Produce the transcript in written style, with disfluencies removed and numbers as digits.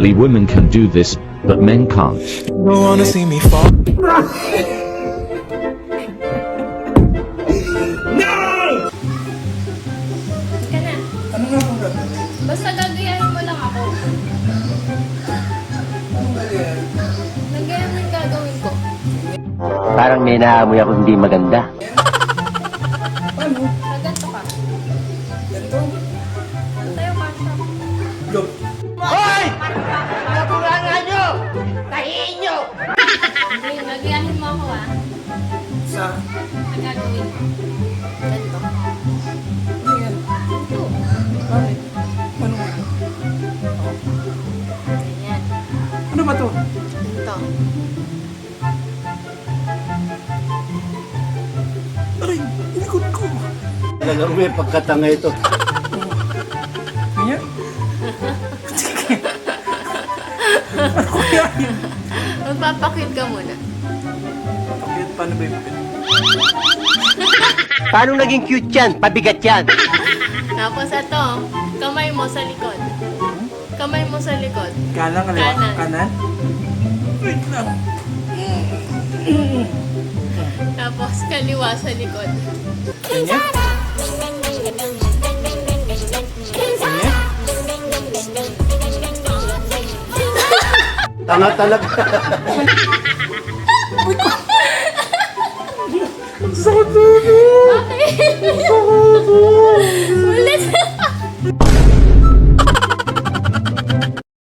Apparently women can do this, but men can't. Don't wanna see me fall. Ka na. Ano nga kung gano'n? Basta gagayahin mo lang ako. Anong ganyan? Nagayan mo yung gagawin ko. Parang may naamoy ako hindi maganda. Ano? Naganto ka. Ganito? Tayo ka siya. Look. Hoy! Nabulangan nyo! Tahiin nyo! Okay, nagayahin mo ako ah. Sa? Ang gagawin mo. Ganito. Ano yan? Ito. Bakit? Ano nga? Ganyan. Ano ba to? Ganito. Aray, likod ko. Talagang may pagkatanga ito. Ganyan? Ano kaya yun? Magpapakit ka muna. Bakit? Paano ba yung Paano naging cute yan? Pabigat yan. Tapos ito, kamay mo sa likod. Kamay mo sa likod. Kanan, kaliwa? Kanan. Kanan? Wait lang. Tapos kaliwa sa likod. Ganyan? Ganyan? Tanga talaga.